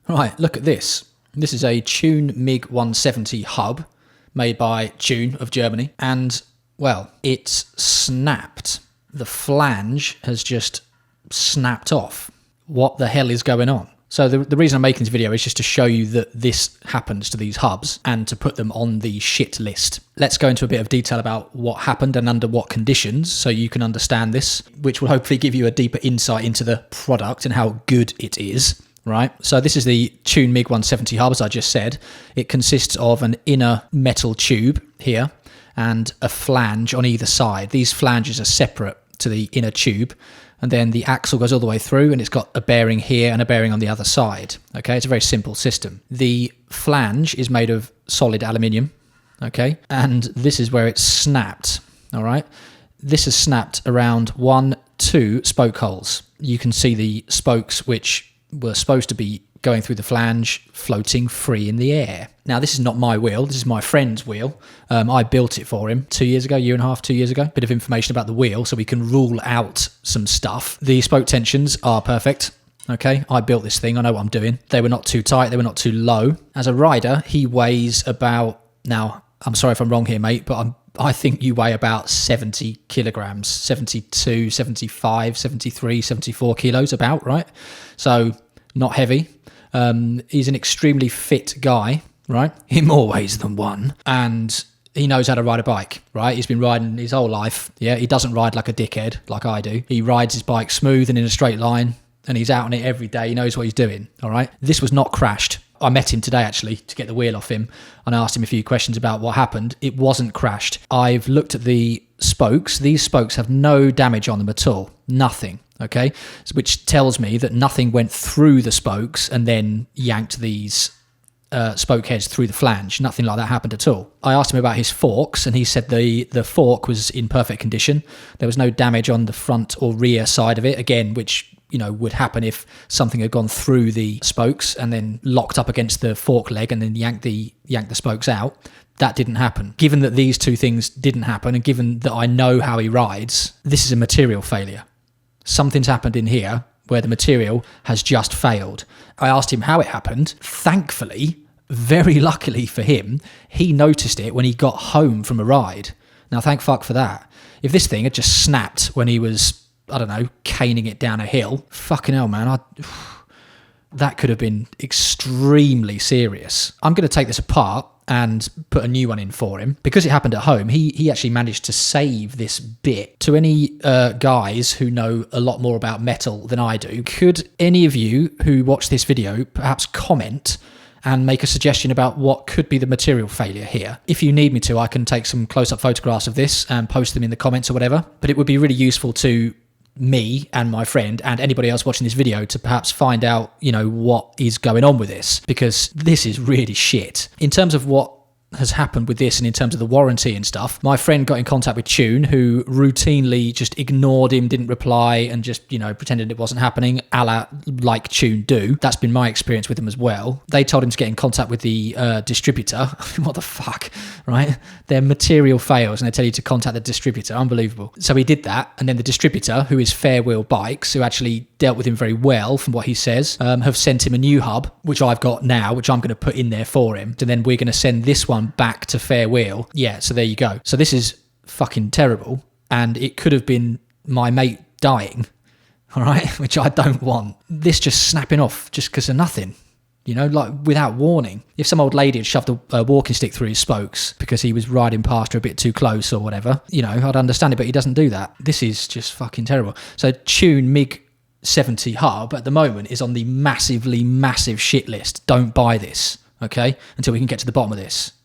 Right, look at this. This is a Tune MiG 170 hub made by Tune of Germany. And, well, it's snapped. The flange has just snapped off. What the hell is going on? So the reason I'm making this video is just to show you that this happens to these hubs and to put them on the shit list. Let's go into a bit of detail about what happened and under what conditions so you can understand this, which will hopefully give you a deeper insight into the product and how good it is. Right, so this is the Tune MiG 170 hub, as I just said. It consists of an inner metal tube here and a flange on either side. These flanges are separate to the inner tube, and then the axle goes all the way through, and it's got a bearing here and a bearing on the other side. Okay, it's a very simple system. The flange is made of solid aluminium, okay, and this is where it's snapped, all right? This is snapped around 2 spoke holes. You can see the spokes which were supposed to be going through the flange, floating free in the air. Now, this is not my wheel. This is my friend's wheel. I built it for him 2 years ago, year and a half, 2 years ago. Bit of information about the wheel so we can rule out some stuff. The spoke tensions are perfect. Okay, I built this thing. I know what I'm doing. They were not too tight. They were not too low. As a rider, he weighs about... Now, I'm sorry if I'm wrong here, mate, but I think you weigh about 70 kilograms, 72, 75, 73, 74 kilos about, right? So not heavy. He's an extremely fit guy, right? In more ways than one. And he knows how to ride a bike, right? He's been riding his whole life. Yeah, he doesn't ride like a dickhead like I do. He rides his bike smooth and in a straight line, and he's out on it every day. He knows what he's doing, all right? This was not crashed. I met him today, actually, to get the wheel off him, and I asked him a few questions about what happened. It wasn't crashed. I've looked at the spokes. These spokes have no damage on them at all. Nothing, okay? Which tells me that nothing went through the spokes and then yanked these spoke heads through the flange. Nothing like that happened at all. I asked him about his forks, and he said the fork was in perfect condition. There was no damage on the front or rear side of it, again, which... would happen if something had gone through the spokes and then locked up against the fork leg and then yanked the spokes out. That didn't happen. Given that these two things didn't happen, and given that I know how he rides, this is a material failure. Something's happened in here where the material has just failed. I asked him how it happened. Thankfully, very luckily for him, he noticed it when he got home from a ride. Now, thank fuck for that. If this thing had just snapped when he was... I don't know, caning it down a hill. Fucking hell, man. That could have been extremely serious. I'm going to take this apart and put a new one in for him. Because it happened at home, he actually managed to save this bit. To any guys who know a lot more about metal than I do, could any of you who watch this video perhaps comment and make a suggestion about what could be the material failure here? If you need me to, I can take some close-up photographs of this and post them in the comments or whatever. But it would be really useful to me and my friend and anybody else watching this video to perhaps find out, what is going on with this, because this is really shit. In terms of what has happened with this and in terms of the warranty and stuff, my friend got in contact with Tune, who routinely just ignored him, didn't reply, and just, pretended it wasn't happening, a la like Tune do. That's been my experience with him as well. They told him to get in contact with the distributor. What the fuck, right? Their material fails and they tell you to contact the distributor. Unbelievable. So he did that, and then the distributor, who is Fair Wheel Bikes, who actually dealt with him very well from what he says, have sent him a new hub, which I've got now, which I'm going to put in there for him. And then we're going to send this one back to Fair Wheel. Yeah, so there you go. So this is fucking terrible, and it could have been my mate dying, all right, which I don't want. This just snapping off just because of nothing, like without warning. If some old lady had shoved a walking stick through his spokes because he was riding past her a bit too close or whatever, I'd understand it, but he doesn't do that. This is just fucking terrible. So Tune MiG 70 hub at the moment is on the massive shit list. Don't buy this, okay, until we can get to the bottom of this.